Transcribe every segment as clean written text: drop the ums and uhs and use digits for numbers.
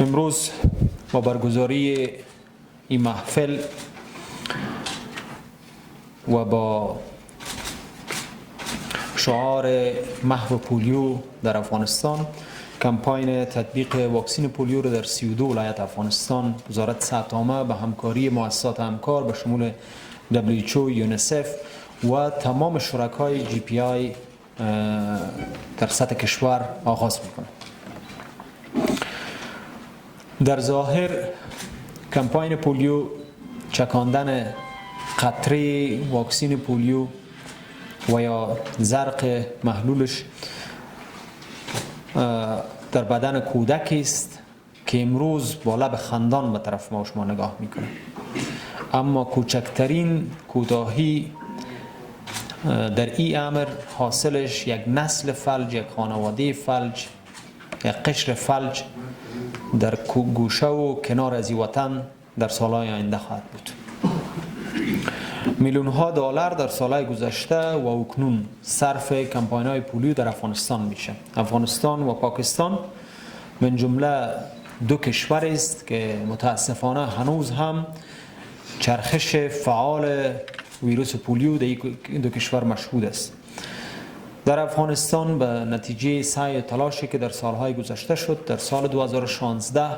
امروز با برگزاری این محفل و با شعار محو پولیو در افغانستان، کمپاین تطبیق واکسین پولیو را در 32 ولایت افغانستان وزارت صحت عامه به همکاری مؤسسات همکار به شمول WHO، یونیسف و تمام شرکای GPI در سطح کشور آغاز میکنه. در ظاهر کمپاین پولیو، چکاندن قطره واکسین پولیو و یا زرق محلولش در بدن کودکی است که امروز با لب خندان به طرف ما و شما نگاه میکنه، اما کوچکترین کوتاهی در این امر حاصلش یک نسل فلج، یک خانواده فلج، یک قشر فلج در گوشه و کنار از وطن در سالهای آینده خواهد بود. میلیون ها دلار در سالهای گذشته و اکنون صرف کمپاین های پولیو در افغانستان میشه. افغانستان و پاکستان من جمله دو کشور است که متاسفانه هنوز هم چرخش فعال ویروس پولیو در این دو کشور مشهود است. در افغانستان به نتیجه سعی و تلاشی که در سالهای گذشته شد، در سال 2016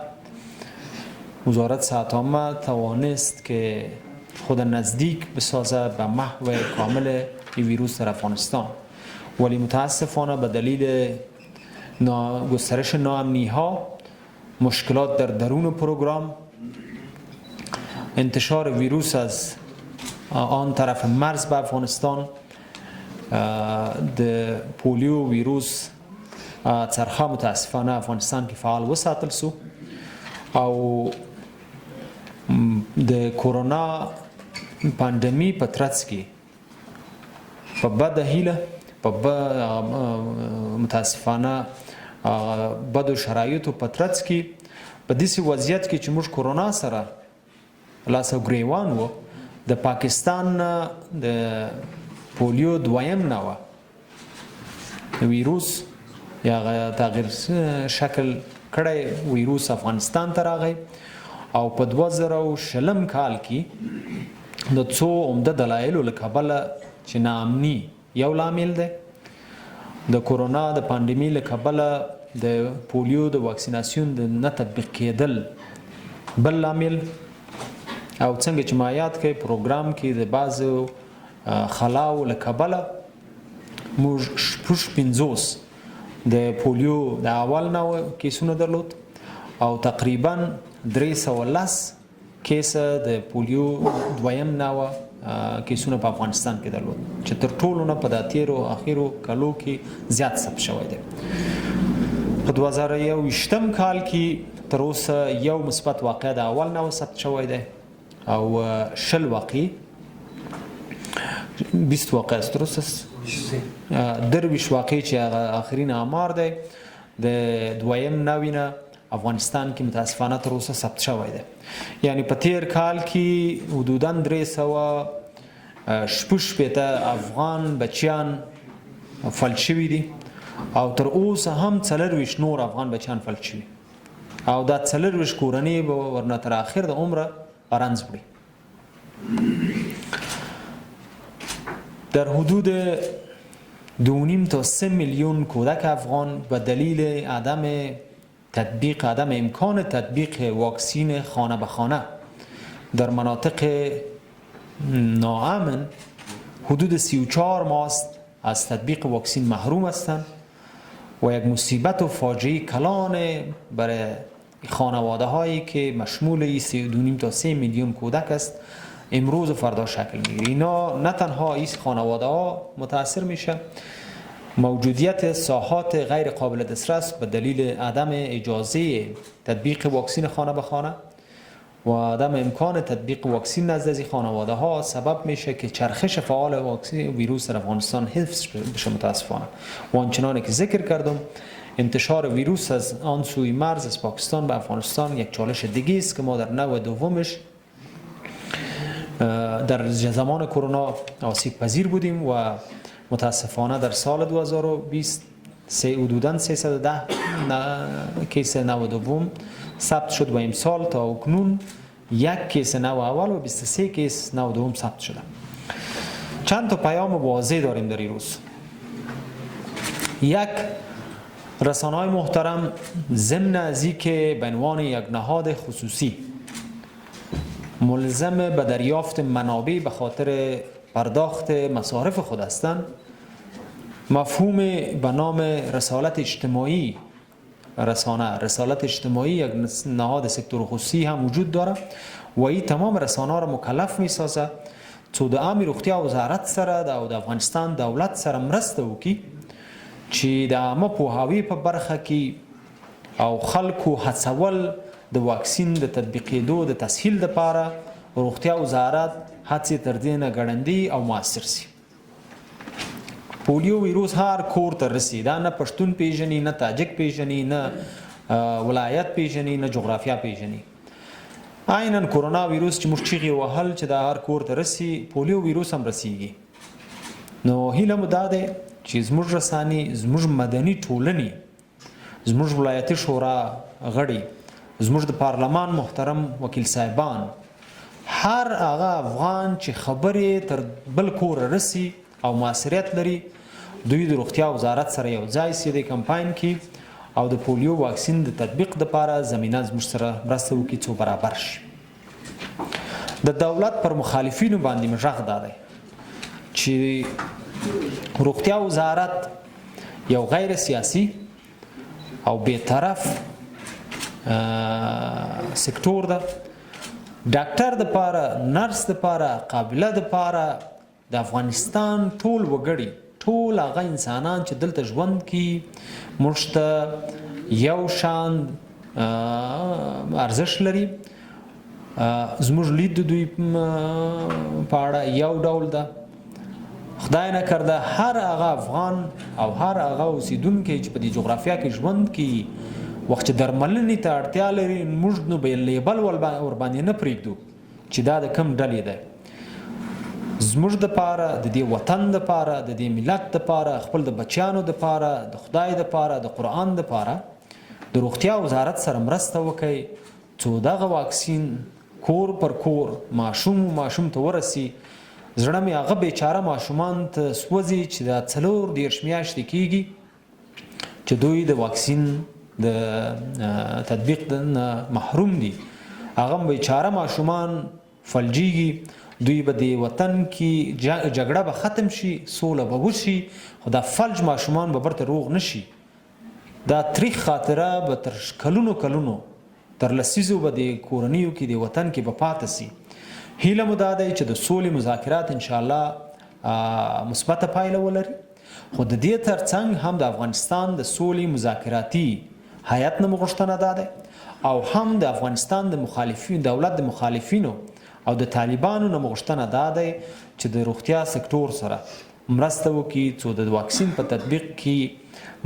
وزارت صحت عامه توانست که خود نزدیک بسازه به محو کامل این ویروس در افغانستان، ولی متاسفانه به دلیل گسترش ناامنی ها، مشکلات در درون پروگرام، انتشار ویروس از آن طرف مرز به افغانستان، د پولیو ویروس څرخه متاسفانه افغانستان کې فعال وساتل سو او د کورونا پاندمی په ترڅ کې په بده هیله په متاسفانه بدو شرایطو په ترڅ کې په داسې وضعیت کې چې موږ کورونا سره لاس او ګریوان وو، د پاکستان د پولیو دویم نوع ویروس یا تغییر شکل کړی ویروس افغانستان ته راغی او په 2020 کال کې د څو عمده دلایلو له کبله چې ناامني یو لامل دی، د کورونا د پاندمی له کبله د پولیو د واکسیناسیون د نه تطبیق کېدل بل لامل، او څنګه چې ما یاد کړی پروګرام کې د بعضو خلاو له کبله موږ 50 د پولیو د اول نوع کیسونه درلود او تقریبا 310 کیسه د پولیو دویم نوع کیسونه په افغانستان کې درلود چې تر ټولو نه په داتیرو اخیرو کلو کې زیات ثبت شوی دی. په 2021 کال کې تر اوسه یو مثبت واقع د اول نوع ثبت شوی دی او 20 واقع 20 واقع است، درست است؟ درویش واقع چې آخرین آمار دی د دویم نوینه افغانستان کې متاسفانه تر اوسه ثبت شوی دی. یعنی په تیر کال کې حدوداً 360 افغان بچیان فلج شوي دي او تر اوسه هم 40 نور افغان بچیان فلج شوي او دا 40 کورنۍ به ورنه تر اخر د عمره رنځ وړي. در حدود 2.5 تا 3 میلیون کودک افغان به دلیل عدم امکان تطبیق واکسین خانه به خانه در مناطق ناامن حدود 34 ماه از تطبیق واکسین محروم هستند و یک مصیبت و فاجعه کلان برای خانواده هایی که مشمول 2.5 تا 3 میلیون کودک است امروز و فردا شکل میگیره. اینا نه تنها این خانواده ها متاثر میشه، موجودیت ساحات غیر قابل دسترس به دلیل عدم اجازه تطبیق واکسین خانه به خانه و عدم امکان تطبیق واکسین نزد از خانواده ها سبب میشه که چرخش فعال واکسین ویروس در افغانستان حفظ بشه متاسفانه. و آنچنانی که ذکر کردم انتشار ویروس از آن سوی مرز از پاکستان به افغانستان یک چالش دیگه است که ما در نوع دومش در زمان کرونا آسیب پذیر بودیم و متاسفانه در سال 2020 حدوداً 310 کیس نو دوم ثبت شد و امسال تا اکنون 1 کیس نو اول و 23 کیس نو دوم ثبت شده. چند تا پیام واضح داریم در این روز. یک، رسانه‌های محترم ضمن از اینکه به عنوان یک نهاد خصوصی ملزم به دریافت منابع به خاطر پرداخت مصارف خود هستند، مفهوم به نام رسالت اجتماعی رسالت اجتماعی یک نهاد سکتور خصوصی هم وجود داره و این تمام رسانه را مکلف می سازه تو د عامه روغتیا وزارت سره او د افغانستان دولت سره مرسته وکړي چې د عامه پوهاوي په برخه کې او خلکو هڅول د واکسین د تطبیقېدو د تسهیل لپاره روغتیا وزارت هڅې تر دې نه ګړندي او مؤثر شي. پولیو ویروس هر کور ته رسي، دا نه پښتون پیژني، نه تاجک پیژني، نه ولایت پیژني، نه جغرافیا پیژني. عیناً کرونا ویروس چې موږ چیغې وهل چې دا هر کور ته رسي، پولیو ویروس هم رسیږي. نو هیله مو دا دی چې زموږ رسانې، زموږ مدني ټولنې، زموږ ولایتي شورا غړي، زموږ د پارلمان محترم وکیل صاحبان، هر هغه افغان چې خبرې تر بل کور رسي او موثریت لري، دوی د روغتیا وزارت سره یو ځای سي د کمپاین کې او د پولیو واکسین د تطبیق لپاره زمینه زموږ سره مرسته وکړي څو برابر شي. د دولت پر مخالفینو باندې مې غږ دا دی چې روغتیا وزارت یو غیر سیاسي او بیطرف سکتور ده. ډاکټر د پاره، نرس د پاره، قابله د پاره د افغانستان ټول وګړي، ټول هغه انسانان چې دلته ژوند کوي، موږ ته یو شان ارزښت لري. زموږ لید د دوی په اړه یو ډول ده. خدای نه کرده هر هغه افغان او هر هغه اوسیدونکی چې په دې جغرافیا کې ژوند کوي وخت چې درملنې ته اړتیا لري، موږ نو به لیبل ورباندې نه پرېږدو چې دا د کوم ډلې ده. زموږ دپاره، د دې وطن دپاره، د دې ملت دپاره، خپل د بچیانو دپاره، د خدای دپاره، د قرآن دپاره د روغتیا وزارت سره مرسته وکړئ څو دغه واکسین کور پر کور ماشوم ته ورسي. زړه مې هغه بیچاره ماشومان ته سوځي چې دا 4 میاشتې کېږي چې دوی د واکسین د تطبیق نه محروم دي. هغه بیچاره ماشومان فلجیږي. دوی به د وطن کې جګړه به ختم شي، سوله به وشي، خو دا فلج ماشومان به برته روغ نشي. دا تاریخ خاطره به تر کلونو تر لسیزو به د کورنیو کې د وطن کې به پاتې سي. هیله مو دا دی چې د سولې مذاکرات انشاءالله مثبته پایله ولري، خو د دې ترڅنګ هم د افغانستان د سولې مذاکراتي هیئت نه غوښتنه دا ده او هم د افغانستان د مخالفین دولت د مخالفینو او د طالبانو نه غوښتنه دا ده چې د روغتیا سکتور سره مرسته وکړي څو د واکسین په تطبیق کې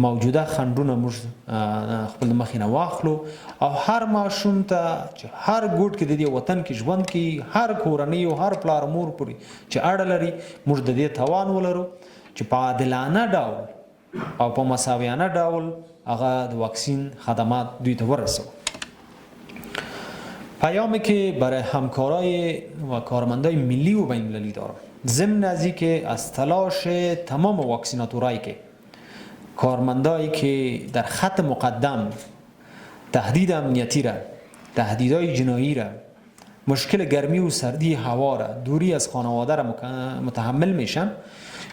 موجوده خنډونه موږ خپل مخې نه واخلو او هر ماشوم ته چې هر ګوټ کې د دې وطن کې ژوند کوي، هر کورنۍ او هر پلار مور پورې چې اړه لري، موږ د دې توان ولرو چې په عادلانه ډول او په مساویانه ډول هغه د واکسین خدمات دوی ته ورسو. پیامی که برای همکارای و کارمندای ملی و بین المللی دارم، ضمن از اینکه از تلاش تمام واکسیناتورایی که کارمندایی که در خط مقدم تهدید امنیتی را، تهدیدهای جنایی را، مشکل گرمی و سردی هوا را، دوری از خانواده را متحمل میشن،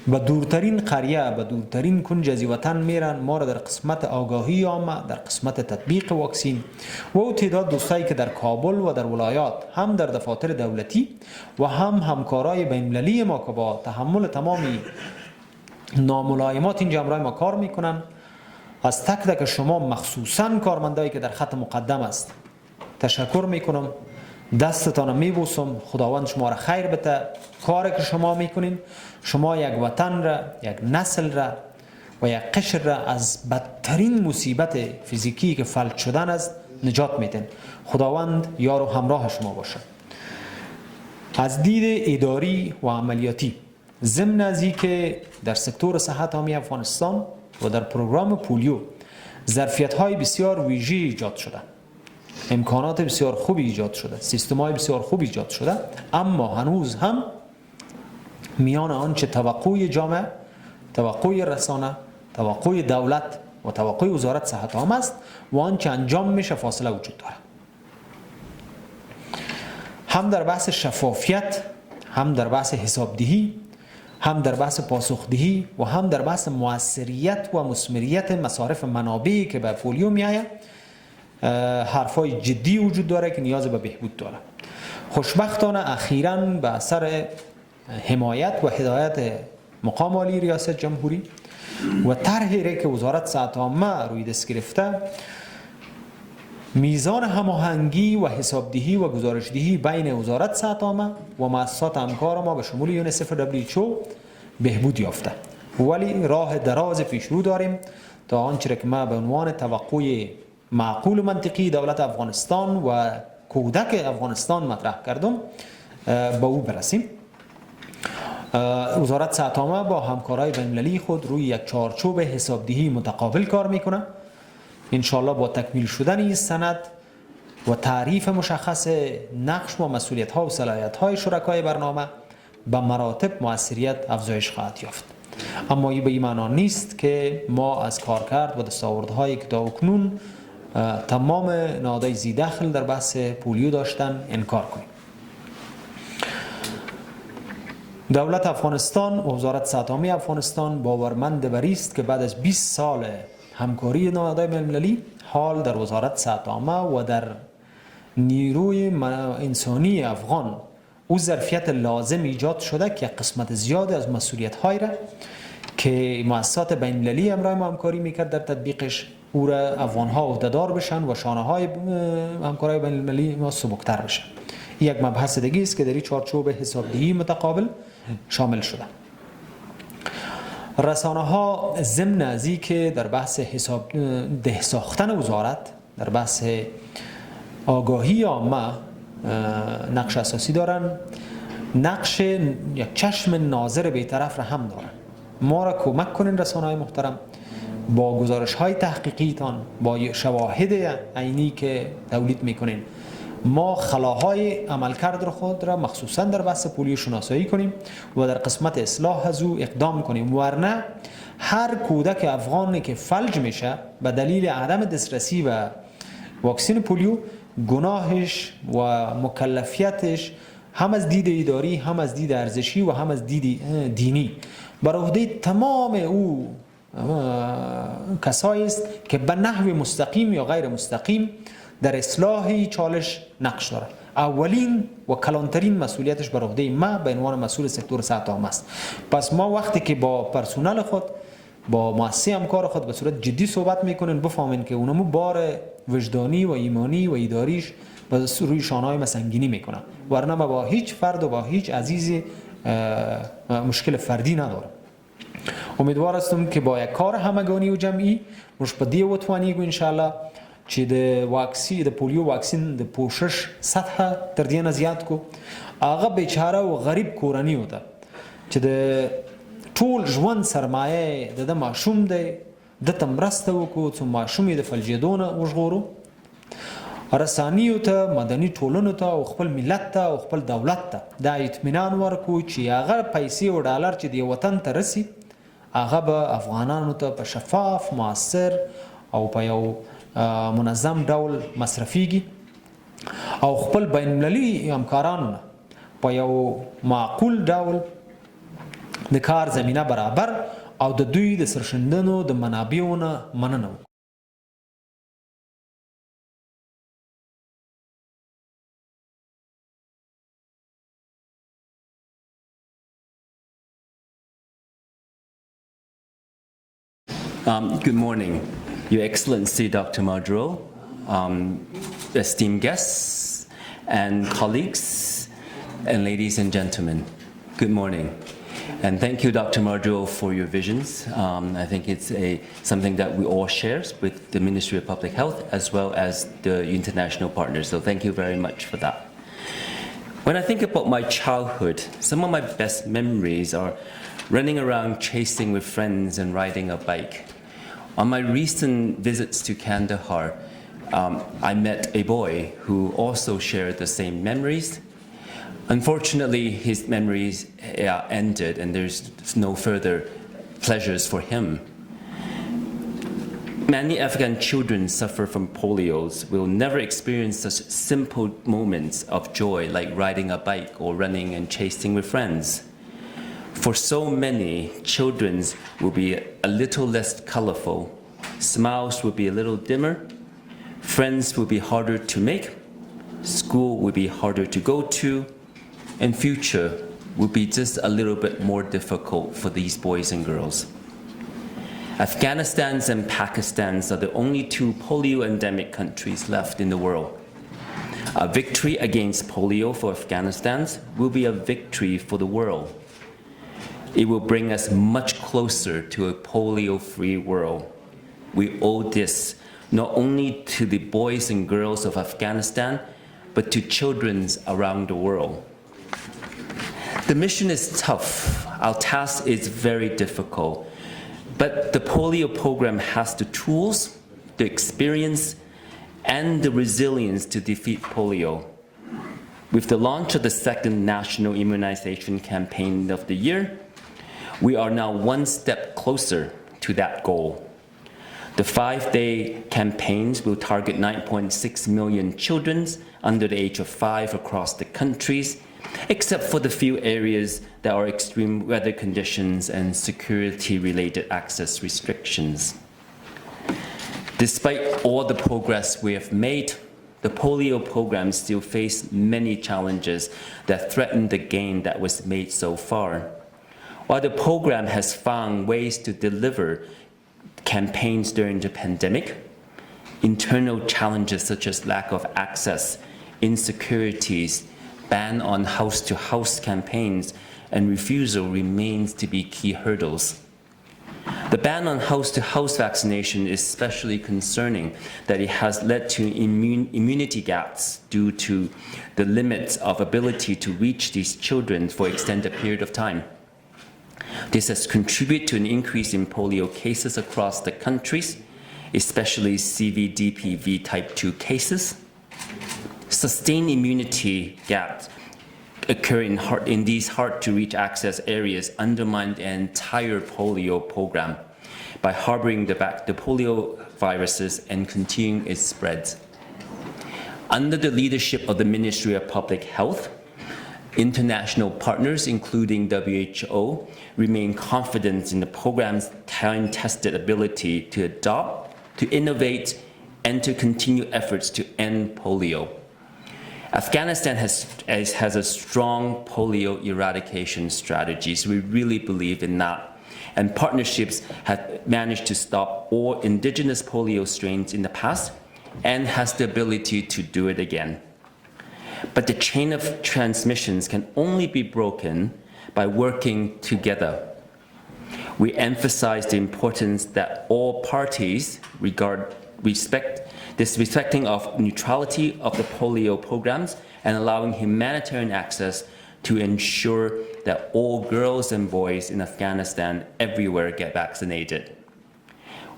به دورترین قریه، به دورترین کنج از وطن میرن. ما را در قسمت آگاهی عامه، در قسمت تطبیق واکسین و او تعداد دوستایی که در کابل و در ولایات هم در دفاتر دولتی و هم همکارای بین المللی ما که با تحمل تمامی ناملایمات اینجا همراه ما کار میکنن، از تک تک شما مخصوصا کارمندایی که در خط مقدم است تشکر میکنم، دستتان میبوسم. خداوند شما را خیر بده. کاری که شما میکنین، شما یک وطن را، یک نسل را و یک قشر را از بدترین مصیبت فیزیکی که فلج شدن است نجات میدین. خداوند یار و همراه شما باشه. از دید اداری و عملیاتی، ضمن از اینکه در سکتور صحت عامه افغانستان و در پروگرام پولیو ظرفیت‌های بسیار ویژه ایجاد شده، امکانات بسیار خوبی ایجاد شده، سیستم‌های بسیار خوبی ایجاد شده، اما هنوز هم میان آنچه توقع جامعه، توقع رسانه، توقع دولت و توقع وزارت صحت عامه است و آنچه انجام میشه فاصله وجود داره. هم در بحث شفافیت، هم در بحث حسابدهی، هم در بحث پاسخدهی و هم در بحث موثریت و مثمریت مصارف منابعی که به پولیو میآید حرفای جدی وجود داره که نیاز به بهبود داره. خوشبختانه اخیراً به اثر حمایت و هدایت مقام عالی ریاست جمهوری و طرحی که وزارت صحت عامه روی دست گرفته، میزان هماهنگی و حسابدهی و گزارشدهی بین وزارت صحت عامه و مؤسسات همکار ما به شمول یونیسف و WHO بهبود یافته، ولی راه دراز پیش رو داریم تا آنچه که ما به عنوان توقع معقول و منطقی دولت افغانستان و کودک افغانستان مطرح کردم به او برسیم. وزارت صحت عامه با همکارای بین‌المللی خود روی یک چارچوب حسابدهی متقابل کار میکنه. انشاءالله با تکمیل شدن این سند و تعریف مشخص نقش و مسئولیت ها و صلاحیت های شرکای برنامه به مراتب موثریت افزایش خواهد یافت. اما این به این معنا نیست که ما از کارکرد و دستاوردهایی که تاکنون تمام نهادهای ذی دخل در بحث پولیو داشتن انکار کنیم. دولت افغانستان و وزارت صحت عامه افغانستان باورمند بر است که بعد از 20 سال همکاری نهادهای بین‌المللی حال در وزارت صحت عامه و در نیروی انسانی افغان او ظرفیت لازم ایجاد شده که قسمت زیاد از مسئولیت‌های را که مؤسسات بین‌المللی همراه ما همکاری میکرد در تطبیقش او را افغان‌ها عهده‌دار بشن و شانه‌های همکاری بین‌المللی ما سبکتر بشن. یک مبحث دیگه است که در این چارچوب حسابدهی متقابل شامل شده. رسانه ها ضمن از این که در بحث حساب ده ساختن وزارت، در بحث آگاهی عامه نقش اساسی دارن، نقش یک چشم ناظر بی‌طرف را هم دارن. ما را کمک کنین رسانه های محترم با گزارش های تحقیقیتان، با شواهد عینی که تولید میکنین، ما خلاهای عملکرد خود را مخصوصا در بحث پولیو شناسایی کنیم و در قسمت اصلاح از او اقدام کنیم، ورنه هر کودک افغانی که فلج میشه به دلیل عدم دسترسی به واکسین پولیو، گناهش و مکلفیتش هم از دید اداری، هم از دید ارزشی و هم از دید دینی بر عهده تمام او کسایی است که به نحو مستقیم یا غیر مستقیم در اصلاح چالش نقش داره. اولین و کلانترین مسئولیتش بر عهده ما به عنوان مسئول سکتور صحت عامه است. پس ما وقتی که با پرسنل خود، با مؤسسه همکار خود به صورت جدی صحبت میکنین، بفهمین که اونمو بار وجدانی و ایمانی و اداریش به روی شانه‌های مسنگینی میکنه، ورنه ما با هیچ فرد و با هیچ عزیزی مشکل فردی ندارم. امیدوار هستم که با یک کار همگانی و جمعی مش په دې وتوانیږو ان شاء الله چې د واکسین د پولیو واکسین د پوشش سطح تر دې نه زیات کو. هغه بیچاره او غریب کورنۍ وته چې د ټول ژوند سرمایه د ماشوم دی، د تمرسته وکړو څو ماشوم یې د فلجیدو نه وژغورو. رسانیو ته، مدني ټولنو ته او خپل ملت ته او خپل دولت ته دا اطمینان ورکو چې هغه پیسې او ډالر چې د وطن ته رسی هغه به افغانانو ته په شفاف، مؤثر او په یو منظم ډول مصرفیږي او خپل بین المللي همکارانو په یو معقول ډول د کار زمینه برابر او د دوی د سرشندنو د منابعو نه مننه وکړو. Good morning, Your Excellency Dr. Madro, esteemed guests and colleagues, and ladies and gentlemen. Good morning. And thank you, Dr. Madro, for your visions. I think it's something that we all share with the Ministry of Public Health as well as the international partners. So thank you very much for that. When I think about my childhood, some of my best memories are running around chasing with friends and riding a bike. On my recent visits to Kandahar, I met a boy who also shared the same memories. Unfortunately, his memories ended and there's no further pleasures for him. Many Afghan children suffer from polios, will never experience such simple moments of joy like riding a bike or running and chasing with friends. For so many, children will be a little less colorful, smiles will be a little dimmer, friends will be harder to make, school will be harder to go to, and future will be just a little bit more difficult for these boys and girls. Afghanistan and Pakistan are the only two polio endemic countries left in the world. A victory against polio for Afghanistan will be a victory for the world. It will bring us much closer to a polio-free world. We owe this not only to the boys and girls of Afghanistan, but to children around the world. The mission is tough. Our task is very difficult. But the polio program has the tools, the experience, and the resilience to defeat polio. With the launch of the second national immunization campaign of the year, we are now one step closer to that goal. The 5-day campaigns will target 9.6 million children under the age of 5 across the countries, except for the few areas that are extreme weather conditions and security-related access restrictions. Despite all the progress we have made, the polio program still faces many challenges that threaten the gain that was made so far. While the program has found ways to deliver campaigns during the pandemic, internal challenges such as lack of access, insecurities, ban on house-to-house campaigns, and refusal remains to be key hurdles. The ban on house-to-house vaccination is especially concerning that it has led to immunity gaps due to the limits of ability to reach these children for extended period of time. This has contributed to an increase in polio cases across the countries, especially CVDPV type 2 cases. Sustained immunity gaps occur in these hard-to-reach access areas undermine the entire polio program by harboring the polio viruses and continuing its spread. Under the leadership of the Ministry of Public Health, international partners, including WHO, remain confident in the program's time-tested ability to adopt, to innovate, and to continue efforts to end polio. Afghanistan has a strong polio eradication strategy, so we really believe in that. And partnerships have managed to stop all indigenous polio strains in the past and has the ability to do it again. But the chain of transmissions can only be broken by working together. We emphasize the importance that all parties respecting of neutrality of the polio programs and allowing humanitarian access to ensure that all girls and boys in Afghanistan everywhere get vaccinated.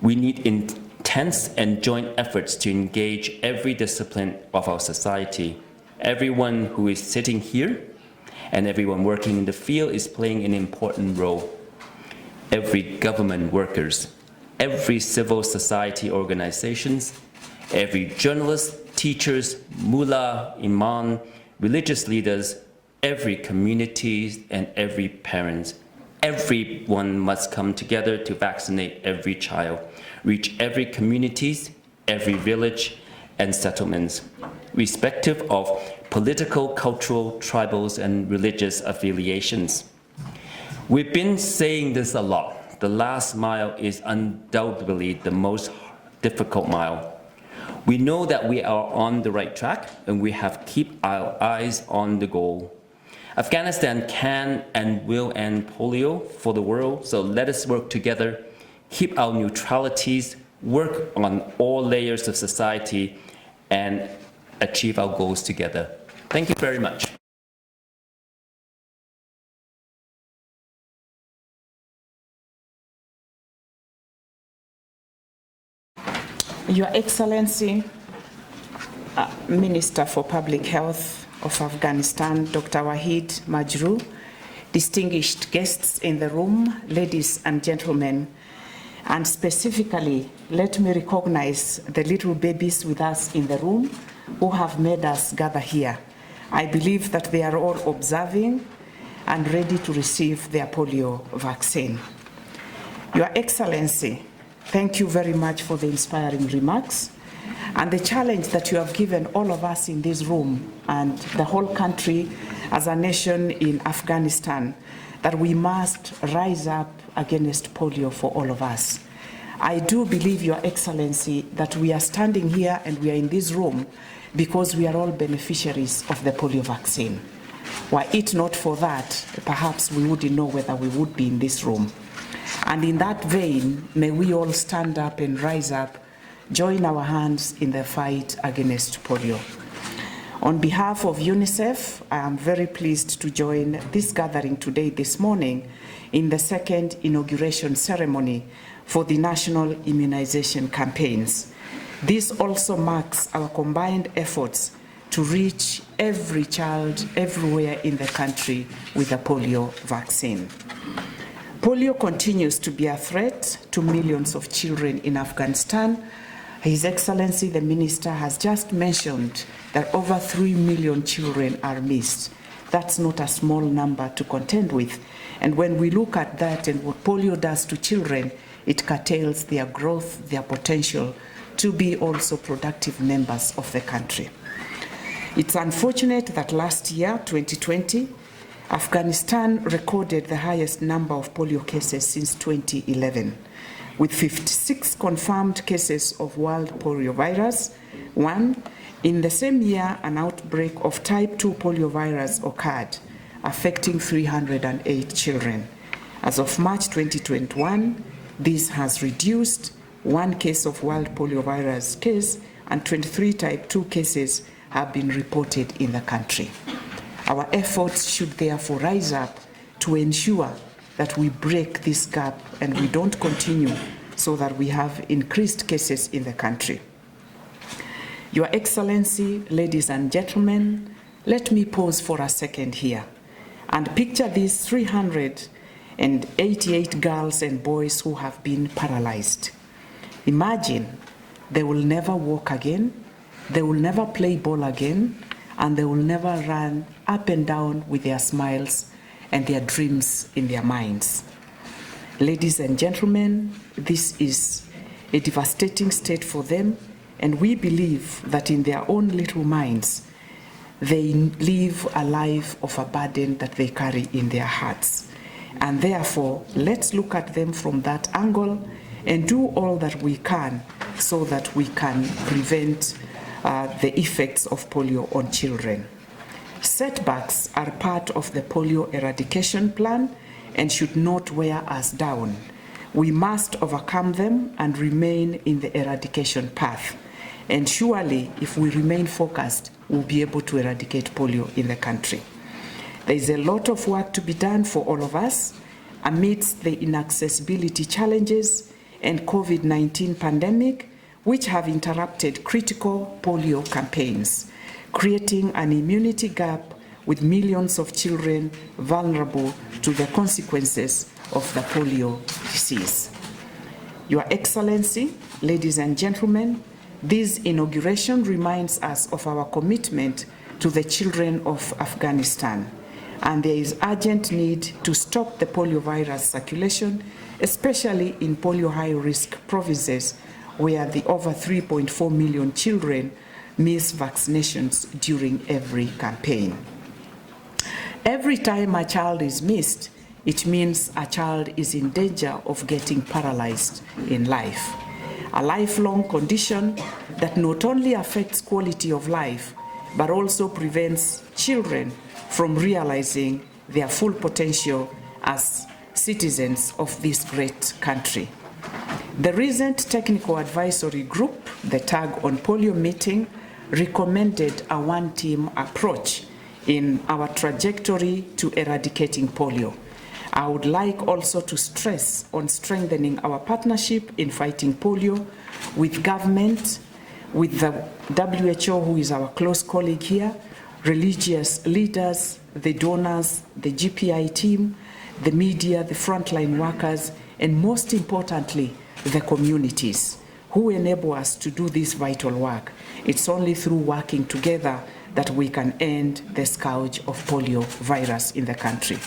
We need intense and joint efforts to engage every discipline of our society. Everyone who is sitting here and everyone working in the field is playing an important role. Every government workers, every civil society organizations, every journalist, teachers, mullah, imam, religious leaders, every community and every parent. Everyone must come together to vaccinate every child, reach every communities, every village and settlements, respective of political, cultural, tribals, and religious affiliations. We've been saying this a lot. The last mile is undoubtedly the most difficult mile. We know that we are on the right track and we have to keep our eyes on the goal. Afghanistan can and will end polio for the world, so let us work together, keep our neutralities, work on all layers of society, and achieve our goals together. Thank you very much. Your Excellency, Minister for Public Health of Afghanistan, Dr. Wahid Majru, distinguished guests in the room, ladies and gentlemen, and specifically, let me recognize the little babies with us in the room who have made us gather here. I believe that they are all observing and ready to receive their polio vaccine. Your Excellency, thank you very much for the inspiring remarks and the challenge that you have given all of us in this room and the whole country as a nation in Afghanistan, that we must rise up against polio for all of us. I do believe, Your Excellency, that we are standing here and we are in this room because we are all beneficiaries of the polio vaccine. Were it not for that, perhaps we wouldn't know whether we would be in this room. And in that vein, may we all stand up and rise up, join our hands in the fight against polio. On behalf of UNICEF, I am very pleased to join this gathering today, this morning, in the second inauguration ceremony for the national immunization campaigns. This also marks our combined efforts to reach every child everywhere in the country with a polio vaccine. Polio continues to be a threat to millions of children in Afghanistan. His Excellency, the Minister, has just mentioned that over 3 million children are missed. That's not a small number to contend with. And when we look at that and what polio does to children, it curtails their growth, their potential to be also productive members of the country. It's unfortunate that last year, 2020, Afghanistan recorded the highest number of polio cases since 2011, with 56 confirmed cases of wild poliovirus. In the same year, an outbreak of type 2 poliovirus occurred, affecting 308 children. As of March 2021, this has reduced 1 case of wild poliovirus case and 23 type 2 cases have been reported in the country. Our efforts should therefore rise up to ensure that we break this gap and we don't continue so that we have increased cases in the country. Your Excellency, ladies and gentlemen, let me pause for a second here and picture these 388 girls and boys who have been paralyzed. Imagine they will never walk again, they will never play ball again, and they will never run up and down with their smiles and their dreams in their minds. Ladies and gentlemen, this is a devastating state for them, and we believe that in their own little minds, they live a life of a burden that they carry in their hearts. And therefore, let's look at them from that angle and do all that we can so that we can prevent the effects of polio on children. Setbacks are part of the polio eradication plan and should not wear us down. We must overcome them and remain in the eradication path. And surely, if we remain focused, we'll be able to eradicate polio in the country. There is a lot of work to be done for all of us amidst the inaccessibility challenges and COVID-19 pandemic, which have interrupted critical polio campaigns, creating an immunity gap with millions of children vulnerable to the consequences of the polio disease. Your Excellency, ladies and gentlemen, this inauguration reminds us of our commitment to the children of Afghanistan, and there is urgent need to stop the poliovirus circulation, especially in polio high-risk provinces where the over 3.4 million children miss vaccinations during every campaign. Every time a child is missed, it means a child is in danger of getting paralyzed in life, a lifelong condition that not only affects quality of life, but also prevents children from realizing their full potential as citizens of this great country. The recent Technical Advisory Group, the TAG on Polio meeting, recommended a one-team approach in our trajectory to eradicating polio. I would like also to stress on strengthening our partnership in fighting polio with government, with the WHO, who is our close colleague here, religious leaders, the donors, the GPI team, the media, the frontline workers, and most importantly, the communities who enable us to do this vital work. It's only through working together that we can end the scourge of polio virus in the country.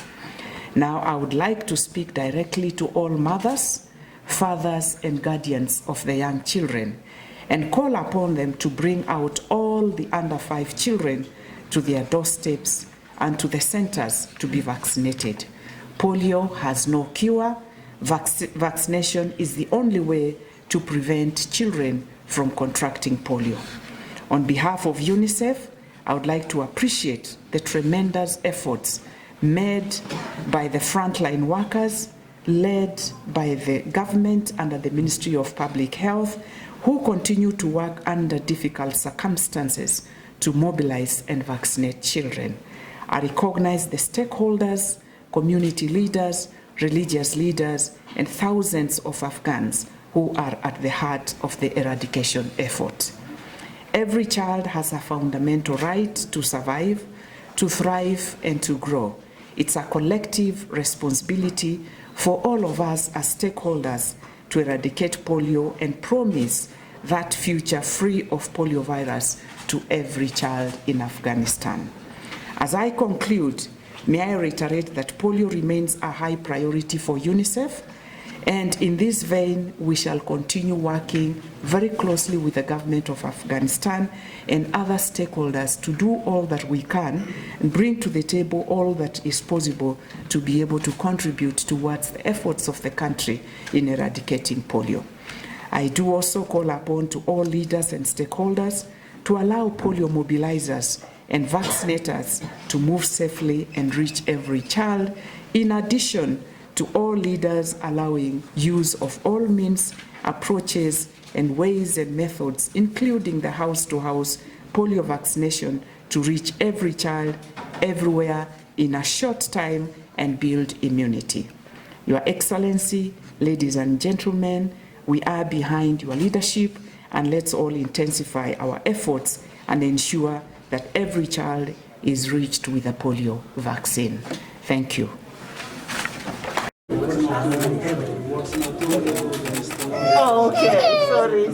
Now, I would like to speak directly to all mothers, fathers, and guardians of the young children and call upon them to bring out all the under 5 children to their doorsteps and to the centers to be vaccinated. Polio has no cure. Vaccination is the only way to prevent children from contracting polio. On behalf of UNICEF, I would like to appreciate the tremendous efforts made by the frontline workers, led by the government under the Ministry of Public Health, who continue to work under difficult circumstances to mobilize and vaccinate children. I recognize the stakeholders, community leaders, religious leaders, and thousands of Afghans who are at the heart of the eradication effort. Every child has a fundamental right to survive, to thrive, and to grow. It's a collective responsibility for all of us as stakeholders to eradicate polio and promise that future free of polio virus to every child in Afghanistan. As I conclude, may I reiterate that polio remains a high priority for UNICEF, and in this vein, we shall continue working very closely with the government of Afghanistan and other stakeholders to do all that we can and bring to the table all that is possible to be able to contribute towards the efforts of the country in eradicating polio. I do also call upon to all leaders and stakeholders to allow polio mobilizers and vaccinators to move safely and reach every child, in addition to all leaders allowing use of all means, approaches, and ways and methods, including the house-to-house polio vaccination, to reach every child, everywhere, in a short time and build immunity. Your Excellency, ladies and gentlemen, we are behind your leadership, and let's all intensify our efforts and ensure that every child is reached with a polio vaccine. Thank you. Oh, okay. Sorry.